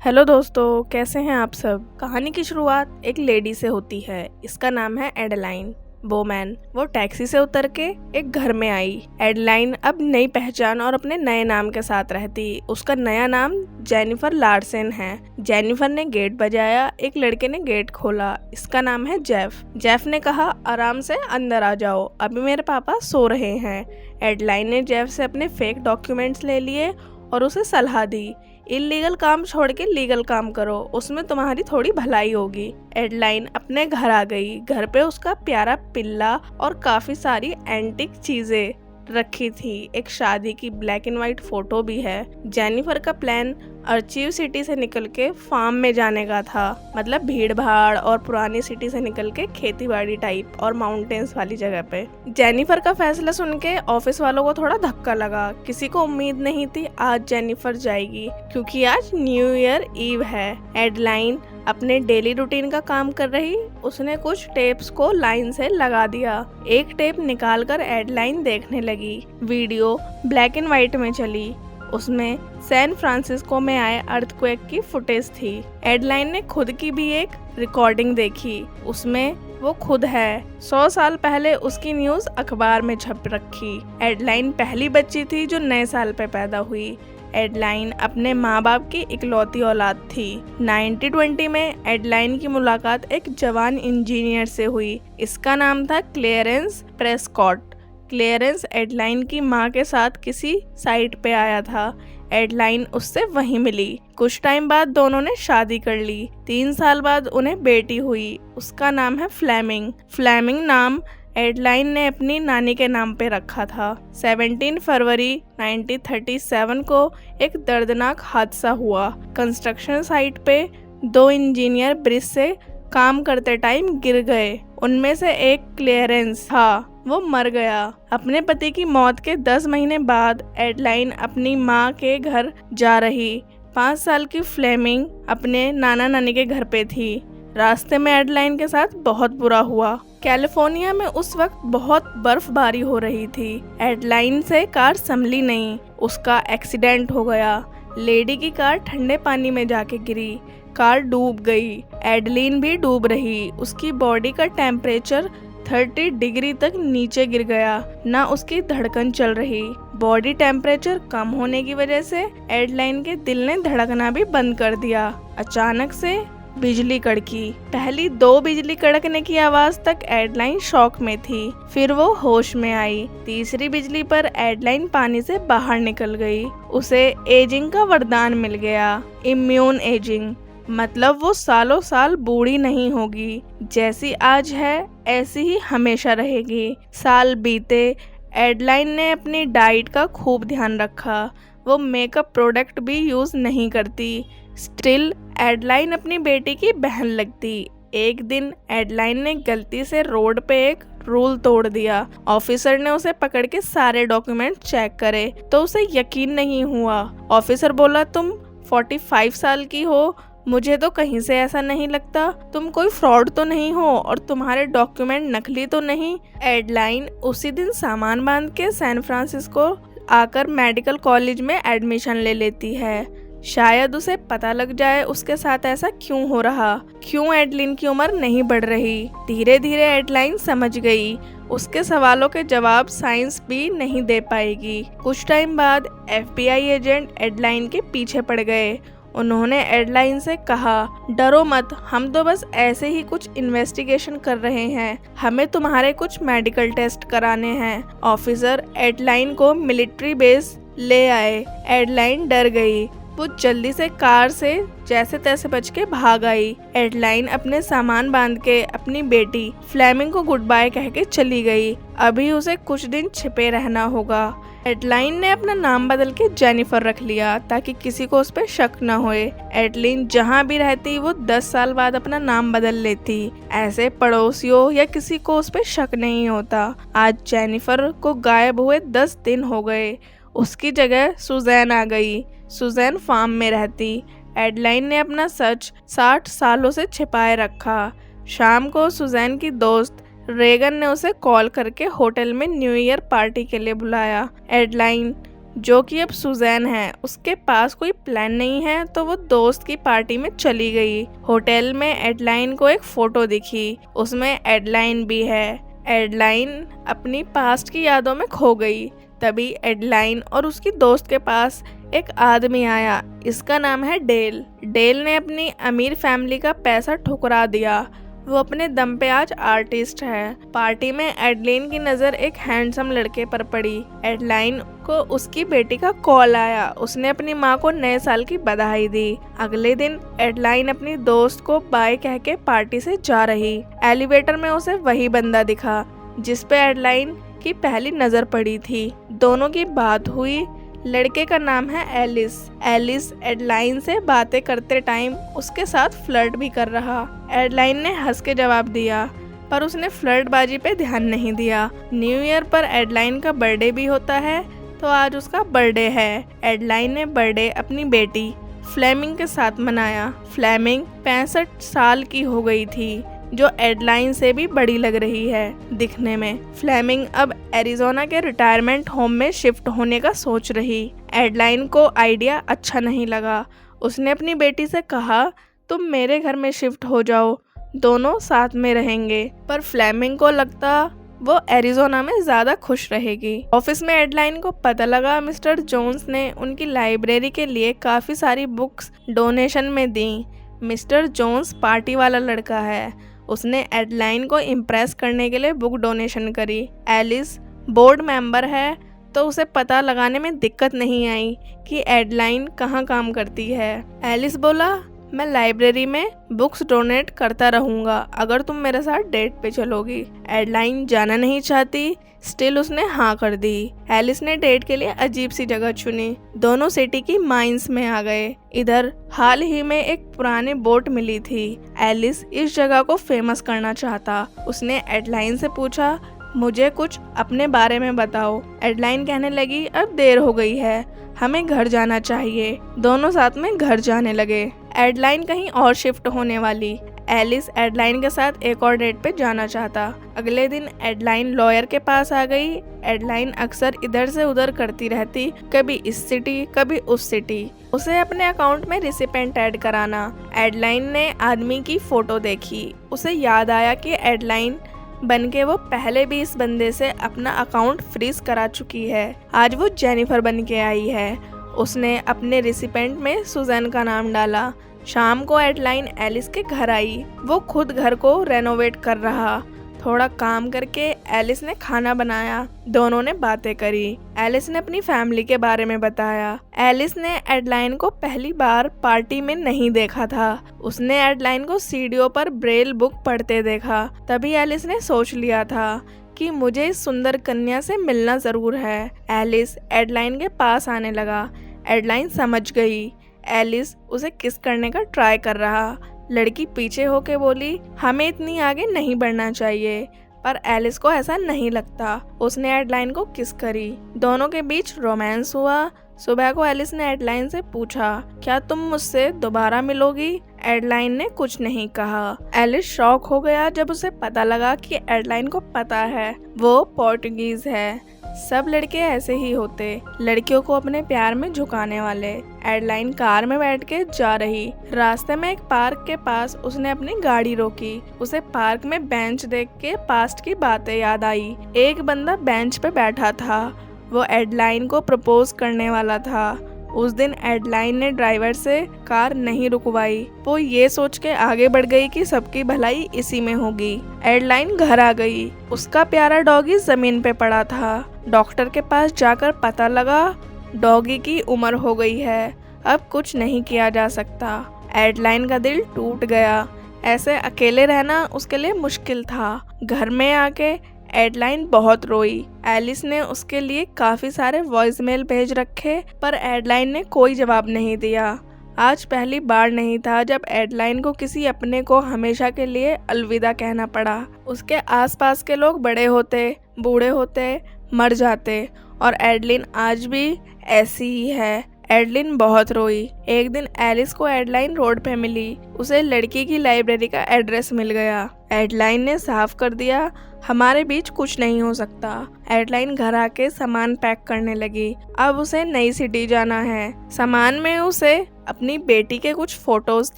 Hello दोस्तों, कैसे हैं आप सब। कहानी की शुरुआत एक लेडी से होती है। इसका नाम है एडेलाइन बोमैन। वो टैक्सी से उतर के एक घर में आई। एडेलाइन अब नई पहचान और अपने नए नाम के साथ रहती। उसका नया नाम जेनिफर लार्सन है। जेनिफर ने गेट बजाया। एक लड़के ने गेट खोला। इसका नाम है जेफ। जेफ ने कहा, आराम से अंदर आ जाओ, अभी मेरे पापा सो रहे हैं। एडेलाइन ने जेफ से अपने फेक डॉक्यूमेंट्स ले लिए और उसे सलाह दी, इलीगल काम छोड़ के लीगल काम करो, उसमें तुम्हारी थोड़ी भलाई होगी। एडेलाइन अपने घर आ गई। घर पे उसका प्यारा पिल्ला और काफी सारी एंटिक चीजें रखी थी। एक शादी की ब्लैक एंड व्हाइट फोटो भी है। जेनिफर का प्लान अर्चीव सिटी से निकल के फार्म में जाने का था, मतलब भीड़ भाड़ और पुरानी सिटी से निकल के खेती बाड़ी टाइप और माउंटेन्स वाली जगह पे। जेनिफर का फैसला सुन के ऑफिस वालों को थोड़ा धक्का लगा। किसी को उम्मीद नहीं थी आज जेनिफर जाएगी, क्योंकि आज न्यू ईयर ईव है। एडेलाइन अपने डेली रूटीन का काम कर रही। उसने कुछ टेप्स को लाइन से लगा दिया। एक टेप निकालकर एडेलाइन देखने लगी। वीडियो ब्लैक एंड व्हाइट में चली। उसमें सैन फ्रांसिस्को में आए अर्थक्वेक की फुटेज थी। एडेलाइन ने खुद की भी एक रिकॉर्डिंग देखी। उसमें वो खुद है। 100 साल पहले उसकी न्यूज अखबार में छप रखी। एडेलाइन पहली बच्ची थी जो नए साल पे पैदा हुई। एडेलाइन अपने माँ बाप की इकलौती औलाद थी। 1920 में एडेलाइन की मुलाकात एक जवान इंजीनियर से हुई। इसका नाम था क्लेरेंस प्रेस्कॉट। क्लेरेंस एडेलाइन की माँ के साथ किसी साइट पे आया था। एडेलाइन उससे वहीं मिली। कुछ टाइम बाद दोनों ने शादी कर ली। 3 साल बाद उन्हें बेटी हुई। उसका नाम है फ्लेमिंग। फ्लेमिंग नाम एडेलाइन ने अपनी नानी के नाम पे रखा था। 17 फरवरी 1937 को एक दर्दनाक हादसा हुआ। कंस्ट्रक्शन साइट पे 2 इंजीनियर ब्रिज से काम करते टाइम गिर गए। उनमें से एक क्लेरेंस था, वो मर गया। अपने पति की मौत के 10 महीने बाद एडेलाइन अपनी माँ के घर जा रही। 5 साल की फ्लेमिंग अपने नाना नानी के घर पे थी। रास्ते में एडेलाइन के साथ बहुत बुरा हुआ। कैलिफोर्निया में उस वक्त बहुत बर्फबारी हो रही थी। एडेलाइन से कार संभली नहीं। उसका एक्सीडेंट हो गया। लेडी की कार ठंडे पानी में जाके गिरी। कार डूब गई। एडेलाइन भी डूब रही। उसकी बॉडी का टेम्परेचर 30 डिग्री तक नीचे गिर गया। ना उसकी धड़कन चल रही। बॉडी टेम्परेचर कम होने की वजह से एडेलाइन के दिल ने धड़कना भी बंद कर दिया। अचानक से बिजली कड़की। पहली 2 बिजली कड़कने की आवाज तक एडेलाइन शॉक में थी। फिर वो होश में आई। तीसरी बिजली पर एडेलाइन पानी से बाहर निकल गई। उसे एजिंग का वरदान मिल गया, इम्यून एजिंग। मतलब वो सालों साल बूढ़ी नहीं होगी। जैसी आज है ऐसी ही हमेशा रहेगी। साल बीते। एडेलाइन ने अपनी डाइट का खूब ध्यान रखा। वो मेकअप प्रोडक्ट भी यूज नहीं करती। स्टिल एडेलाइन अपनी बेटी की बहन लगती। एक दिन एडेलाइन ने गलती से रोड पे एक रूल तोड़ दिया। ऑफिसर ने उसे पकड़ के सारे डॉक्यूमेंट चेक करे तो उसे यकीन नहीं हुआ। ऑफिसर बोला, तुम 45 साल की हो, मुझे तो कहीं से ऐसा नहीं लगता। तुम कोई फ्रॉड तो नहीं हो और तुम्हारे डॉक्यूमेंट नकली तो नहीं। एडेलाइन उसी दिन सामान बांध के सैन फ्रांसिस्को आकर मेडिकल कॉलेज में एडमिशन ले लेती है। शायद उसे पता लग जाए उसके साथ ऐसा क्यों हो रहा, क्यों एडेलाइन की उम्र नहीं बढ़ रही। धीरे धीरे एडेलाइन समझ गई उसके सवालों के जवाब साइंस भी नहीं दे पाएगी। कुछ टाइम बाद FBI एजेंट एडेलाइन के पीछे पड़ गए। उन्होंने एडेलाइन से कहा, डरो मत, हम तो बस ऐसे ही कुछ इन्वेस्टिगेशन कर रहे हैं, हमें तुम्हारे कुछ मेडिकल टेस्ट कराने हैं। ऑफिसर एडेलाइन को मिलिट्री बेस ले आए। एडेलाइन डर गई। वो जल्दी से कार से जैसे तैसे बच के भाग आई। एडेलाइन अपने सामान बांध के अपनी बेटी फ्लेमिंग को गुड बाय कह के चली गई। अभी उसे कुछ दिन छिपे रहना होगा। एडेलाइन ने अपना नाम बदल के जेनिफर रख लिया ताकि किसी को उस पर शक न होए। एडेलाइन जहाँ भी रहती वो 10 साल बाद अपना नाम बदल लेती। ऐसे पड़ोसियों या किसी को उस पर शक नहीं होता। आज जेनिफर को गायब हुए 10 दिन हो गए। उसकी जगह सुजैन आ गई। सुजैन फार्म में रहती। एडेलाइन ने अपना सच 60 सालों से छिपाए रखा। शाम को सुजैन की दोस्त रेगन ने उसे कॉल करके होटल में न्यू ईयर पार्टी के लिए बुलाया। एडेलाइन जो कि अब सुजैन है। उसके पास कोई प्लान नहीं है तो वो दोस्त की पार्टी में चली गई। होटल में एडलाइन को एक फोटो दिखी, उसमें एडलाइन भी है। एडलाइन अपनी पास्ट की यादों में खो गई। तभी एडलाइन और उसकी दोस्त के पास एक आदमी आया, इसका नाम है डेल। डेल ने अपनी अमीर फैमिली का पैसा ठुकरा दिया। वो अपने दम पे आज आर्टिस्ट है। पार्टी में एडलाइन की नज़र एक हैंडसम लड़के पर पड़ी। एडलाइन को उसकी बेटी का कॉल आया। उसने अपनी माँ को नए साल की बधाई दी। अगले दिन एडलाइन अपनी दोस्त को बाय कह के पार्टी से जा रही। एलिवेटर में उसे वही बंदा दिखा जिस पे एडलाइन की पहली नज़र पड़ी थी। दोनों की बात हुई। लड़के का नाम है एलिस। एलिस एडलाइन से बातें करते टाइम उसके साथ फ्लर्ट भी कर रहा। एडलाइन ने हंस के जवाब दिया, पर उसने फ्लर्टबाजी पे ध्यान नहीं दिया। न्यू ईयर पर एडलाइन का बर्थडे भी होता है, तो आज उसका बर्थडे है। एडलाइन ने बर्थडे अपनी बेटी फ्लेमिंग के साथ मनाया। फ्लेमिंग 65 साल की हो गई थी, जो एडलाइन से भी बड़ी लग रही है दिखने में। फ्लेमिंग अब एरिजोना के रिटायरमेंट होम में शिफ्ट होने का सोच रही। एडलाइन को आइडिया अच्छा नहीं लगा। उसने अपनी बेटी से कहा, तुम मेरे घर में शिफ्ट हो जाओ, दोनों साथ में रहेंगे। पर फ्लेमिंग को लगता वो एरिजोना में ज़्यादा खुश रहेगी। ऑफिस में एडलाइन को पता लगा मिस्टर जोन्स ने उनकी लाइब्रेरी के लिए काफ़ी सारी बुक्स डोनेशन में दी। मिस्टर जोन्स पार्टी वाला लड़का है। उसने एडलाइन को इम्प्रेस करने के लिए बुक डोनेशन करी। एलिस बोर्ड मेंबर है, तो उसे पता लगाने में दिक्कत नहीं आई कि एडलाइन कहाँ काम करती है। एलिस बोला, मैं लाइब्रेरी में बुक्स डोनेट करता रहूँगा अगर तुम मेरे साथ डेट पे चलोगी। एडलाइन जाना नहीं चाहती, स्टिल उसने हाँ कर दी। एलिस ने डेट के लिए अजीब सी जगह चुनी। दोनों सिटी की माइंस में आ गए। इधर हाल ही में एक पुरानी बोट मिली थी। एलिस इस जगह को फेमस करना चाहता। उसने एडलाइन से पूछा, मुझे कुछ अपने बारे में बताओ। एडलाइन कहने लगी, अब देर हो गई है, हमें घर जाना चाहिए। दोनों साथ में घर जाने लगे। एडलाइन कहीं और शिफ्ट होने वाली। एलिस एडलाइन के साथ एक और डेट पे जाना चाहता। अगले दिन एडलाइन लॉयर के पास आ गई। एडलाइन अक्सर इधर से उधर करती रहती, कभी इस सिटी कभी उस सिटी। उसे अपने अकाउंट में रिसिपेंट ऐड कराना। एडलाइन ने आदमी की फोटो देखी। उसे याद आया कि एडलाइन बनके वो पहले भी इस बंदे से अपना अकाउंट फ्रीज करा चुकी है। आज वो जेनिफर बन के आई है। उसने अपने रिसिपेंट में सुजैन का नाम डाला। शाम को एडलाइन एलिस के घर आई। वो खुद घर को रेनोवेट कर रहा। थोड़ा काम करके एलिस ने खाना बनाया। दोनों ने बातें करी। एलिस ने अपनी फैमिली के बारे में बताया। एलिस ने एडलाइन को पहली बार पार्टी में नहीं देखा था। उसने एडलाइन को सीढ़ियों पर ब्रेल बुक पढ़ते देखा। तभी एलिस ने सोच लिया था कि मुझे इस सुंदर कन्या से मिलना जरूर है। एलिस एडलाइन के पास आने लगा। एडलाइन समझ गई। एलिस उसे किस करने का ट्राई कर रहा। लड़की पीछे होके बोली, हमें इतनी आगे नहीं बढ़ना चाहिए। पर एलिस को ऐसा नहीं लगता। उसने एडलाइन को किस करी। दोनों के बीच रोमांस हुआ। सुबह को एलिस ने एडलाइन से पूछा, क्या तुम मुझसे दोबारा मिलोगी? एडलाइन ने कुछ नहीं कहा। एलिस शॉक हो गया जब उसे पता लगा कि एडलाइन को पता है वो पोर्टुगीज है। सब लड़के ऐसे ही होते, लड़कियों को अपने प्यार में झुकाने वाले। एडलाइन कार में बैठ के जा रही। रास्ते में एक पार्क के पास उसने अपनी गाड़ी रोकी। उसे पार्क में बेंच देख के पास्ट की बातें याद आई। एक बंदा बेंच पे बैठा था। वो एडलाइन को प्रपोज करने वाला था। उस दिन एडलाइन ने ड्राइवर से कार नहीं रुकवाई। वो ये सोच के आगे बढ़ गई कि सबकी भलाई इसी में होगी। एडलाइन घर आ गई। उसका प्यारा डॉगी जमीन पे पड़ा था। डॉक्टर के पास जाकर पता लगा डॉगी की उम्र हो गई है, अब कुछ नहीं किया जा सकता। एडलाइन का दिल टूट गया। ऐसे अकेले रहना उसके लिए मुश्किल था। घर में आके एडलाइन बहुत रोई। एलिस ने उसके लिए काफ़ी सारे वॉइस मेल भेज रखे, पर एडलाइन ने कोई जवाब नहीं दिया। आज पहली बार नहीं था जब एडलाइन को किसी अपने को हमेशा के लिए अलविदा कहना पड़ा। उसके आसपास के लोग बड़े होते, बूढ़े होते, मर जाते, और एडलाइन आज भी ऐसी ही है। एडलिन बहुत रोई। एक दिन एलिस को एडलाइन रोड पे मिली। उसे लड़की की लाइब्रेरी का एड्रेस मिल गया। एडलाइन ने साफ कर दिया, हमारे बीच कुछ नहीं हो सकता। एडलाइन घर आके सामान पैक करने लगी। अब उसे नई सिटी जाना है। सामान में उसे अपनी बेटी के कुछ फोटोज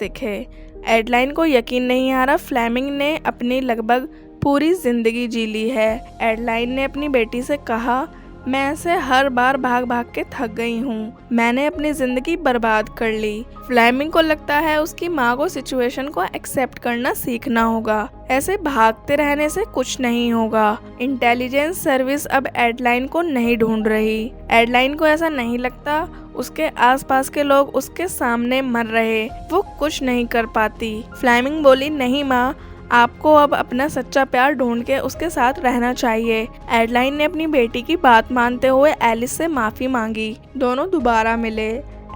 दिखे। एडलाइन को यकीन नहीं आ रहा, फ्लेमिंग ने अपनी लगभग पूरी जिंदगी जी ली है। एडलाइन ने अपनी बेटी से कहा, मैं ऐसे हर बार भाग भाग के थक गई हूँ। मैंने अपनी जिंदगी बर्बाद कर ली। फ्लेमिंग को लगता है उसकी माँ को सिचुएशन को एक्सेप्ट करना सीखना होगा। ऐसे भागते रहने से कुछ नहीं होगा। इंटेलिजेंस सर्विस अब एडलाइन को नहीं ढूंढ रही। एडलाइन को ऐसा नहीं लगता उसके आसपास के लोग उसके सामने मर रहे, वो कुछ नहीं कर पाती। फ्लेमिंग बोली, नहीं माँ, आपको अब अपना सच्चा प्यार ढूंढ के उसके साथ रहना चाहिए। एडलाइन ने अपनी बेटी की बात मानते हुए एलिस से माफी मांगी। दोनों दोबारा मिले।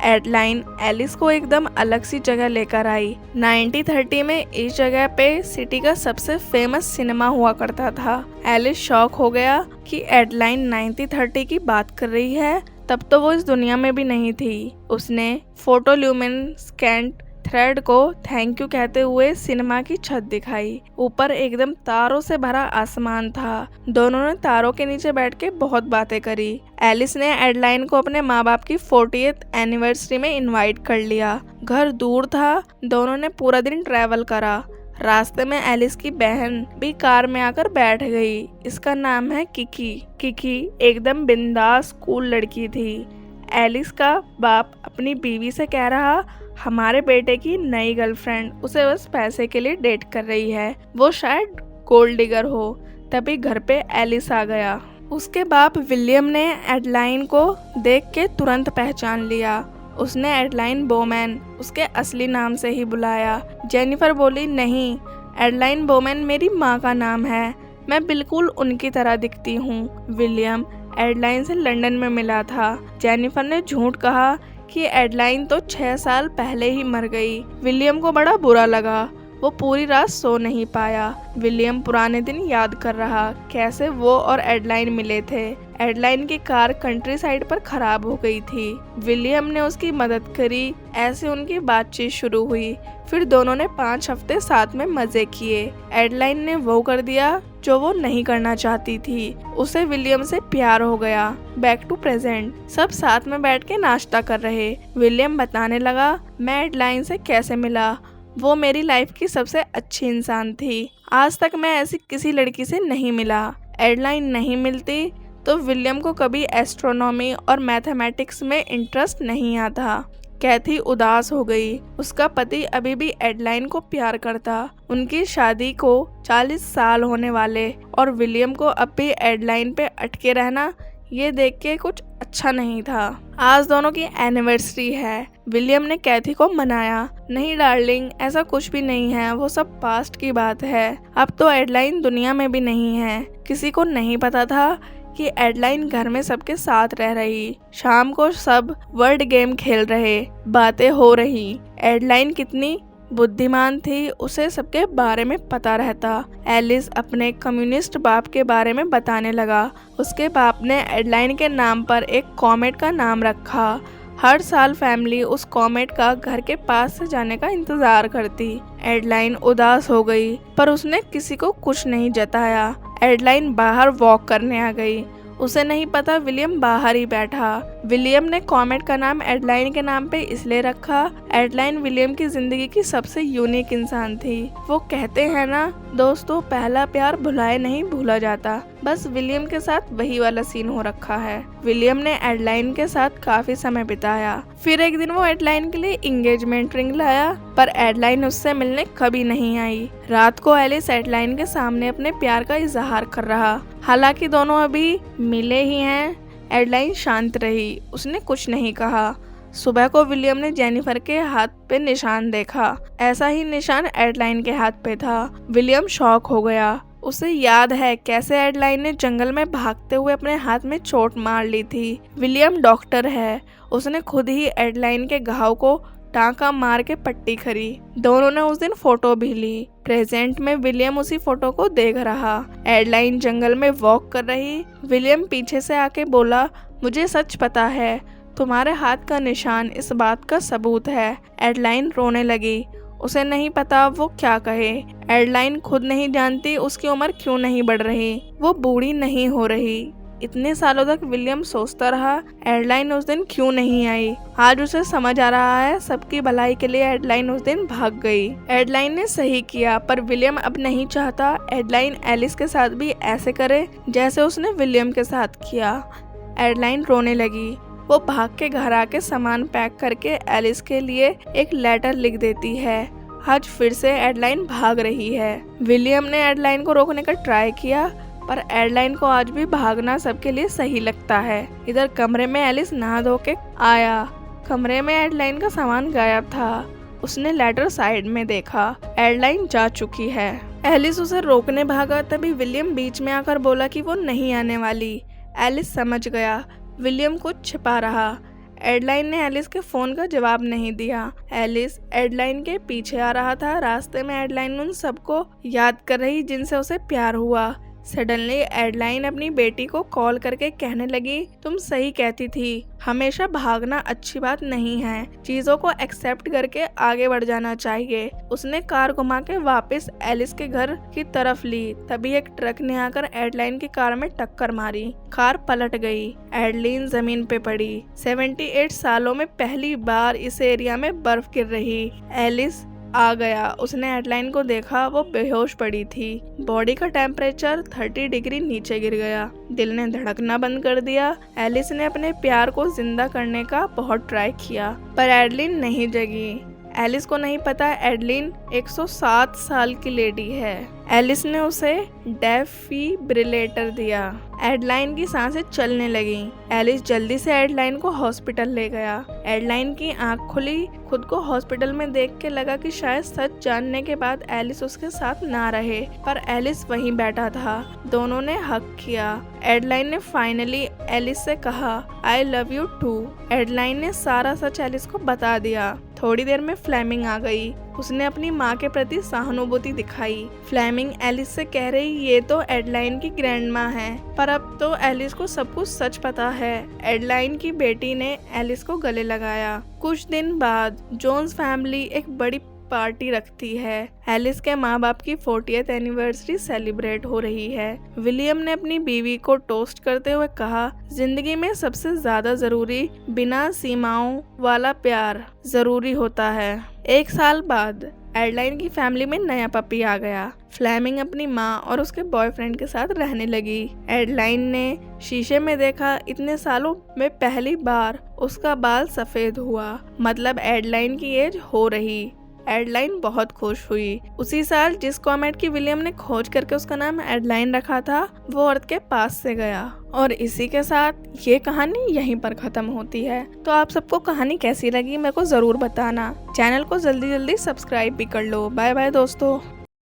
एडलाइन एलिस को एकदम अलग सी जगह लेकर आई। 1930 में इस जगह पे सिटी का सबसे फेमस सिनेमा हुआ करता था। एलिस शॉक हो गया कि एडलाइन 1930 की बात कर रही है। तब तो वो इस दुनिया में भी नहीं थी। उसने फोटोल्यूमिनेसेंट थ्रेड को थैंक यू कहते हुए सिनेमा की छत दिखाई। ऊपर एकदम तारों से भरा आसमान था। दोनों ने तारों के नीचे बैठ के बहुत बातें करी। एलिस ने एडलाइन को अपने माँ बाप की 40th एनिवर्सरी में इनवाइट कर लिया। घर दूर था। दोनों ने पूरा दिन ट्रैवल करा। रास्ते में एलिस की बहन भी कार में आकर बैठ गई। इसका नाम है किकी। किकी एकदम बिंदास कूल लड़की थी। एलिस का बाप अपनी बीवी से कह रहा, हमारे बेटे की नई गर्लफ्रेंड उसे बस पैसे के लिए डेट कर रही है, वो शायद गोल्ड डिगर हो। तभी घर पे एलिस आ गया। उसके बाप विलियम ने एडलाइन को देख के तुरंत पहचान लिया। उसने एडलाइन बोमैन उसके असली नाम से ही बुलाया। जेनिफर बोली, नहीं, एडलाइन बोमैन मेरी माँ का नाम है, मैं बिल्कुल उनकी तरह दिखती हूँ। विलियम एडलाइन से लंदन में मिला था। जेनिफर ने झूठ कहा कि एडलाइन तो 6 साल पहले ही मर गई। विलियम को बड़ा बुरा लगा। वो पूरी रात सो नहीं पाया। विलियम पुराने दिन याद कर रहा, कैसे वो और एडलाइन मिले थे। एडलाइन की कार कंट्री साइड पर खराब हो गई थी। विलियम ने उसकी मदद करी। ऐसे उनकी बातचीत शुरू हुई। फिर दोनों ने 5 हफ्ते साथ में मजे किए। एडलाइन ने वो कर दिया जो वो नहीं करना चाहती थी। उसे विलियम से प्यार हो गया। Back to present. सब साथ में बैठ के नाश्ता कर रहे। विलियम बताने लगा, मैं एडलाइन से कैसे मिला। वो मेरी लाइफ की सबसे अच्छी इंसान थी। आज तक मैं ऐसी किसी लड़की से नहीं मिला। एडलाइन नहीं मिलती तो विलियम को कभी एस्ट्रोनॉमी और मैथमेटिक्स में इंटरेस्ट नहीं आता। कैथी उदास हो गई। उसका पति अभी भी एडलाइन को प्यार करता। उनकी शादी को 40 साल होने वाले और विलियम को अब भी एडलाइन पे अटके रहना, ये देख के कुछ अच्छा नहीं था। आज दोनों की एनिवर्सरी है। विलियम ने कैथी को मनाया, नहीं डार्लिंग, ऐसा कुछ भी नहीं है, वो सब पास्ट की बात है। अब तो एडलाइन दुनिया में भी नहीं है। किसी को नहीं पता था कि एडलाइन घर में सबके साथ रह रही। शाम को सब वर्ड गेम खेल रहे, बातें हो रही। एडलाइन कितनी बुद्धिमान थी, उसे सबके बारे में पता रहता। एलिस अपने कम्युनिस्ट बाप के बारे में बताने लगा। उसके बाप ने एडलाइन के नाम पर एक कॉमेट का नाम रखा। हर साल फैमिली उस कॉमेट का घर के पास से जाने का इंतजार करती। एडलाइन उदास हो गई, पर उसने किसी को कुछ नहीं जताया। एडलाइन बाहर वॉक करने आ गई। उसे नहीं पता विलियम बाहर ही बैठा। विलियम ने कॉमेट का नाम एडलाइन के नाम पे इसलिए रखा। एडलाइन विलियम की जिंदगी की सबसे यूनिक इंसान थी। वो कहते हैं ना दोस्तों, पहला प्यार भुलाए नहीं भूला जाता। बस विलियम के साथ वही वाला सीन हो रखा है। विलियम ने एडलाइन के साथ काफी समय बिताया। फिर एक दिन वो एडलाइन के लिए इंगेजमेंट रिंग लाया, पर एडलाइन उससे मिलने कभी नहीं आई। रात को एलिस एडलाइन के सामने अपने प्यार का इजहार कर रहा। हालांकि दोनों अभी मिले ही हैं। एडलाइन शांत रही, उसने कुछ नहीं कहा। सुबह को विलियम ने जेनिफर के हाथ पे निशान देखा। ऐसा ही निशान एडलाइन के हाथ पे था। विलियम शॉक हो गया। उसे याद है कैसे एडलाइन ने जंगल में भागते हुए अपने हाथ में चोट मार ली थी। विलियम डॉक्टर है, उसने खुद ही एडलाइन के घाव को टाँका मार के पट्टी करी। दोनों ने उस दिन फोटो भी ली। प्रेजेंट में विलियम उसी फोटो को देख रहा। एडलाइन जंगल में वॉक कर रही। विलियम पीछे से आके बोला, मुझे सच पता है, तुम्हारे हाथ का निशान इस बात का सबूत है। एडलाइन रोने लगी। उसे नहीं पता वो क्या कहे। एडलाइन खुद नहीं जानती उसकी उम्र क्यों नहीं बढ़ रही, वो बूढ़ी नहीं हो रही। इतने सालों तक विलियम सोचता रहा एडलाइन उस दिन क्यों नहीं आई। आज उसे समझ आ रहा है सबकी भलाई के लिए एडलाइन उस दिन भाग गई। एडलाइन ने सही किया, पर विलियम अब नहीं चाहता एडलाइन एलिस के साथ भी ऐसे करे जैसे उसने विलियम के साथ किया। एडलाइन रोने लगी। वो भाग के घर आके सामान पैक करके एलिस के लिए एक लेटर लिख देती है। आज फिर से एडलाइन भाग रही है। विलियम ने एडलाइन को रोकने का ट्राई किया, पर एडलाइन को आज भी भागना सबके लिए सही लगता है। इधर कमरे में एलिस नहा धो के आया। कमरे में एडलाइन का सामान गायब था। उसने लेटर साइड में देखा, एडलाइन जा चुकी है। एलिस उसे रोकने भागा, तभी विलियम बीच में आकर बोला कि वो नहीं आने वाली। एलिस समझ गया विलियम कुछ छिपा रहा। एडलाइन ने एलिस के फोन का जवाब नहीं दिया। एलिस एडलाइन के पीछे आ रहा था। रास्ते में एडलाइन उन सबको याद कर रही जिनसे उसे प्यार हुआ। सडनली एडलाइन अपनी बेटी को कॉल करके कहने लगी, तुम सही कहती थी, हमेशा भागना अच्छी बात नहीं है, चीजों को एक्सेप्ट करके आगे बढ़ जाना चाहिए। उसने कार घुमा के वापस एलिस के घर की तरफ ली। तभी एक ट्रक ने आकर एडलाइन की कार में टक्कर मारी। कार पलट गई। एडलाइन जमीन पे पड़ी। 78 सालों में पहली बार इस एरिया में बर्फ गिर रही। एलिस आ गया। उसने एडलाइन को देखा, वो बेहोश पड़ी थी। बॉडी का टेम्परेचर 30 डिग्री नीचे गिर गया। दिल ने धड़कना बंद कर दिया। एलिस ने अपने प्यार को जिंदा करने का बहुत ट्राई किया, पर एडलाइन नहीं जगी। एलिस को नहीं पता एडलाइन 107 साल की लेडी है। एलिस ने उसे डेफिब्रिलेटर दिया। एडलाइन की सांसें चलने लगी। एलिस जल्दी से एडलाइन को हॉस्पिटल ले गया। एडलाइन की आंख खुली। खुद को हॉस्पिटल में देख के लगा कि शायद सच जानने के बाद एलिस उसके साथ ना रहे, पर एलिस वहीं बैठा था। दोनों ने हग किया। एडलाइन ने फाइनली एलिस से कहा, आई लव यू टू। एडलाइन ने सारा सच एलिस को बता दिया। थोड़ी देर में फ्लेमिंग आ गई। उसने अपनी माँ के प्रति सहानुभूति दिखाई। फ्लेमिंग एलिस से कह रही, ये तो एडलाइन की ग्रैंड माँ है, पर अब तो एलिस को सब कुछ सच पता है। एडलाइन की बेटी ने एलिस को गले लगाया। कुछ दिन बाद जोन्स फैमिली एक बड़ी पार्टी रखती है। एलिस के माँ बाप की 40th एनिवर्सरी सेलिब्रेट हो रही है। विलियम ने अपनी बीवी को टोस्ट करते हुए कहा, जिंदगी में सबसे ज्यादा जरूरी बिना सीमाओं वाला प्यार जरूरी होता है। 1 साल बाद एडलाइन की फैमिली में नया पपी आ गया। फ्लेमिंग अपनी माँ और उसके बॉयफ्रेंड के साथ रहने लगी। एडलाइन ने शीशे में देखा, इतने सालों में पहली बार उसका बाल सफेद हुआ, मतलब एडलाइन की एज हो रही। एडलाइन बहुत खुश हुई। उसी साल जिस कॉमेट की विलियम ने खोज करके उसका नाम एडलाइन रखा था, वो अर्थ के पास से गया। और इसी के साथ ये कहानी यहीं पर खत्म होती है। तो आप सबको कहानी कैसी लगी मेरे को जरूर बताना। चैनल को जल्दी जल्दी सब्सक्राइब भी कर लो। बाय बाय दोस्तों।